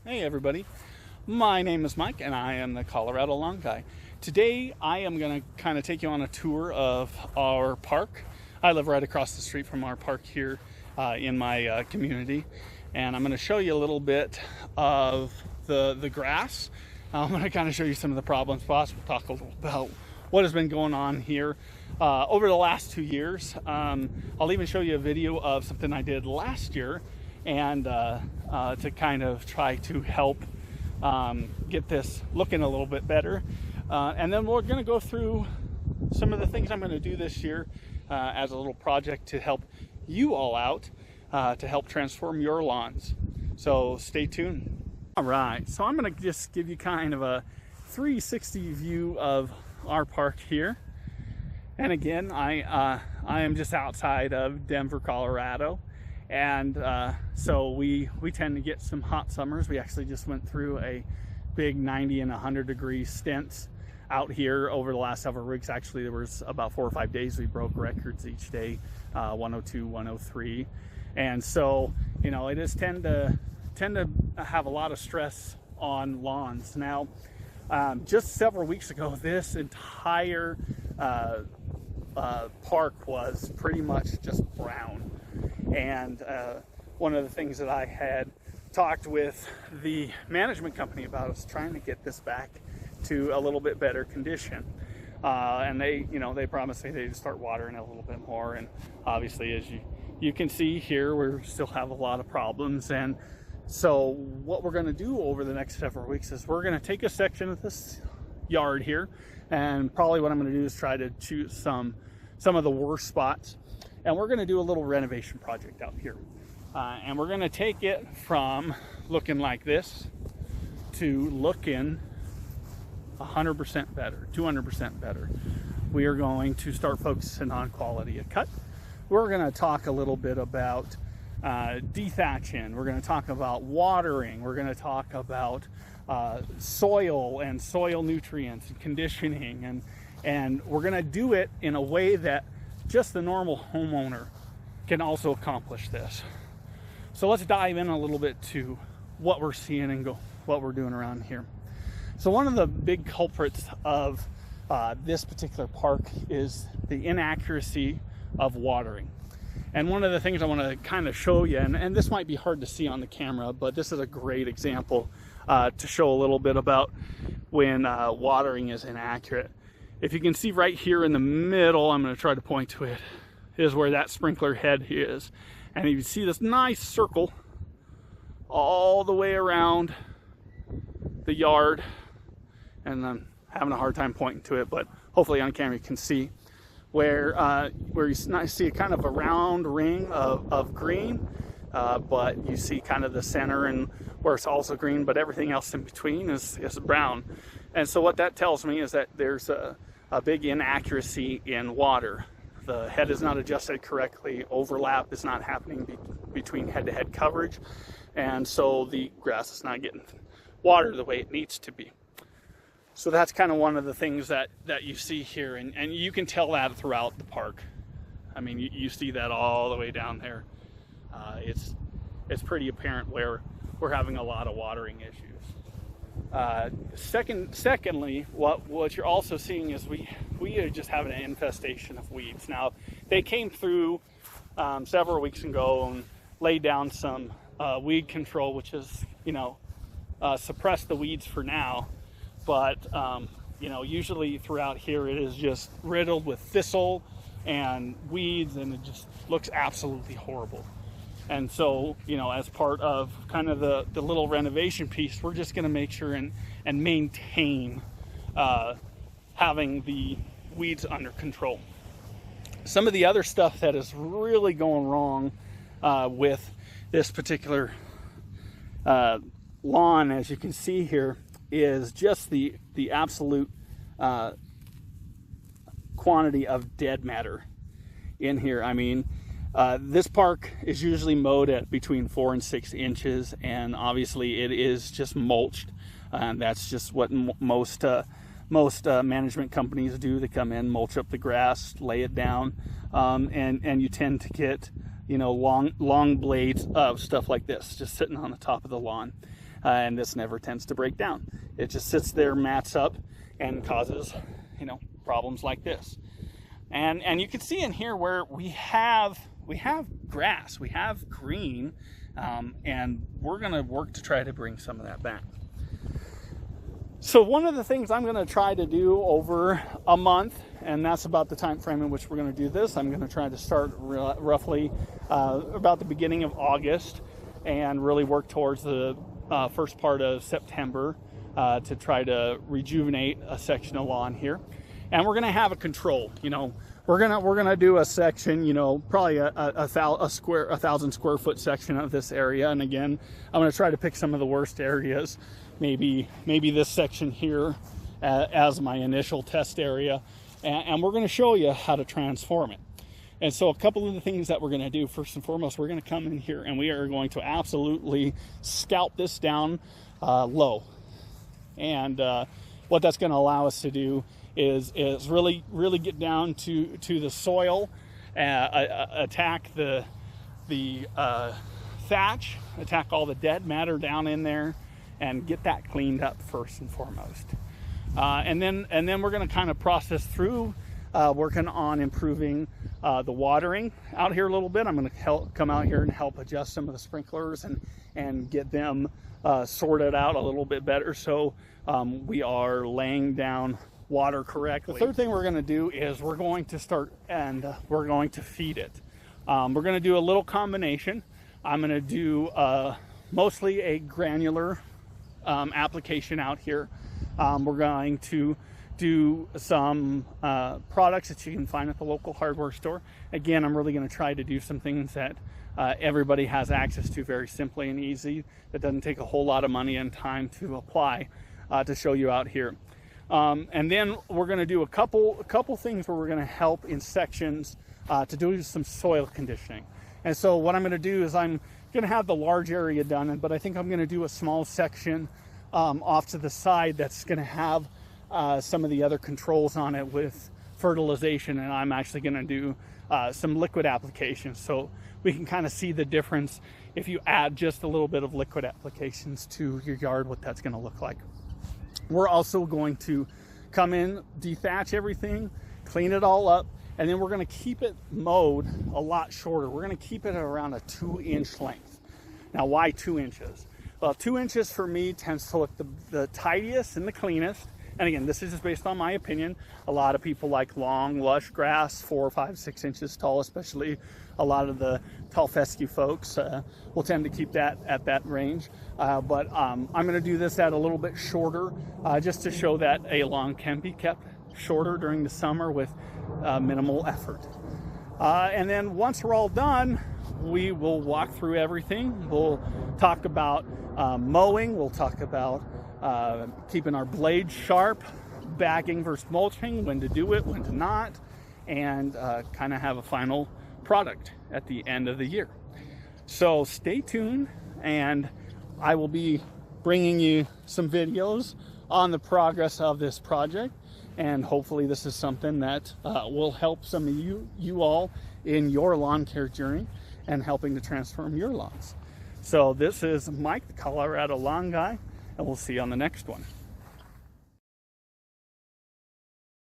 Hey everybody, my name is Mike and I am the Colorado Lawn Guy. Today I am going to kind of take you on a tour of our park. I live right across the street from our park here in my community, and I'm going to show you a little bit of the grass. I'm going to kind of show you some of the problem spots. We'll talk a little about what has been going on here over the last 2 years. I'll even show you a video of something I did last year and to kind of try to help get this looking a little bit better. And then we're going to go through some of the things I'm going to do this year as a little project to help you all out, to help transform your lawns. So stay tuned. All right, so I'm going to just give you kind of a 360 view of our park here. And again, I am just outside of Denver, Colorado. And so we tend to get some hot summers. We actually just went through a big 90 and 100 degree stints out here over the last several weeks. Actually, there was about 4 or 5 days we broke records each day, 102, 103. And so, you know, it is tend to have a lot of stress on lawns. Now, just several weeks ago, this entire park was pretty much just brown. And one of the things that I had talked with the management company about is trying to get this back to a little bit better condition. And they promised me they'd start watering it a little bit more. And obviously, as you can see here, we still have a lot of problems. And so what we're going to do over the next several weeks is we're going to take a section of this yard here, and probably what I'm going to do is try to choose some of the worst spots. And we're going to do a little renovation project out here. And we're going to take it from looking like this to looking 100% better, 200% better. We are going to start focusing on quality of cut. We're going to talk a little bit about dethatching. We're going to talk about watering. We're going to talk about soil and soil nutrients and conditioning. And we're going to do it in a way that just the normal homeowner can also accomplish this. So let's dive in a little bit to what we're seeing and what we're doing around here. So one of the big culprits of this particular park is the inaccuracy of watering. And one of the things I want to kind of show you, and this might be hard to see on the camera, but this is a great example to show a little bit about when watering is inaccurate. If you can see right here in the middle, I'm going to try to point to it, is where that sprinkler head is. And you see this nice circle all the way around the yard. And I'm having a hard time pointing to it, but hopefully on camera you can see where you see kind of a round ring of green, but you see kind of the center and where it's also green, but everything else in between is brown. And so what that tells me is that there's a big inaccuracy in water. The head is not adjusted correctly, overlap is not happening between head-to-head coverage, and so the grass is not getting watered the way it needs to be. So that's kind of one of the things that you see here, and you can tell that throughout the park. I mean, you see that all the way down there. It's pretty apparent where we're having a lot of watering issues. Secondly, what you're also seeing is we are just having an infestation of weeds. Now, they came through several weeks ago and laid down some weed control, which is, suppress the weeds for now. But, usually throughout here it is just riddled with thistle and weeds, and it just looks absolutely horrible. And so, as part of kind of the little renovation piece, we're just going to make sure and maintain having the weeds under control. Some of the other stuff that is really going wrong with this particular lawn, as you can see here, is just the absolute quantity of dead matter in here. I mean, this park is usually mowed at between 4 and 6 inches, and obviously it is just mulched. And that's just what most management companies do. They come in, mulch up the grass, lay it down, and you tend to get long blades of stuff like this just sitting on the top of the lawn. and this never tends to break down. It just sits there, mats up, and causes, problems like this. And you can see in here where we have grass, we have green, and we're going to work to try to bring some of that back. So one of the things I'm going to try to do over a month, and that's about the time frame in which we're going to do this. I'm going to try to start roughly about the beginning of August and really work towards the first part of September to try to rejuvenate a section of lawn here. And we're going to have a control. We're gonna do a section, probably a 1,000 square foot section of this area. And again, I'm going to try to pick some of the worst areas. Maybe this section here as my initial test area, and we're going to show you how to transform it. And so a couple of the things that we're going to do, first and foremost, we're going to come in here and we are going to absolutely scalp this down low. And what that's going to allow us to do is really get down to the soil, attack the thatch, attack all the dead matter down in there, and get that cleaned up first and foremost. And then we're going to kind of process through working on improving the watering out here a little bit. I'm going to come out here and help adjust some of the sprinklers and get them sorted out a little bit better, so we are laying down water correctly. The third thing we're going to do is we're going to start and we're going to feed it. We're going to do a little combination. I'm going to do mostly a granular application out here. We're going to do some products that you can find at the local hardware store. Again, I'm really going to try to do some things that everybody has access to very simply and easy, that doesn't take a whole lot of money and time to apply, to show you out here. And then we're going to do a couple things where we're going to help in sections to do some soil conditioning. And so what I'm going to do is I'm going to have the large area done, but I think I'm going to do a small section off to the side that's going to have some of the other controls on it with fertilization, and I'm actually going to do some liquid applications, so we can kind of see the difference if you add just a little bit of liquid applications to your yard, what that's going to look like. We're also going to come in, dethatch everything, clean it all up, and then we're going to keep it mowed a lot shorter. We're going to keep it at around a 2-inch length. Now, why 2 inches? Well, 2 inches for me tends to look the tidiest and the cleanest. And again, this is just based on my opinion. A lot of people like long, lush grass, 4, 5, 6 inches tall, especially a lot of the tall fescue folks will tend to keep that at that range. But I'm going to do this at a little bit shorter, just to show that a lawn can be kept shorter during the summer with minimal effort. And then once we're all done, we will walk through everything. We'll talk about mowing. We'll talk about keeping our blades sharp, bagging versus mulching, when to do it, when to not, and kind of have a final product at the end of the year. So stay tuned, and I will be bringing you some videos on the progress of this project, and hopefully this is something that will help some of you all in your lawn care journey and helping to transform your lawns. So this is Mike, the Colorado Lawn Guy, and we'll see you on the next one.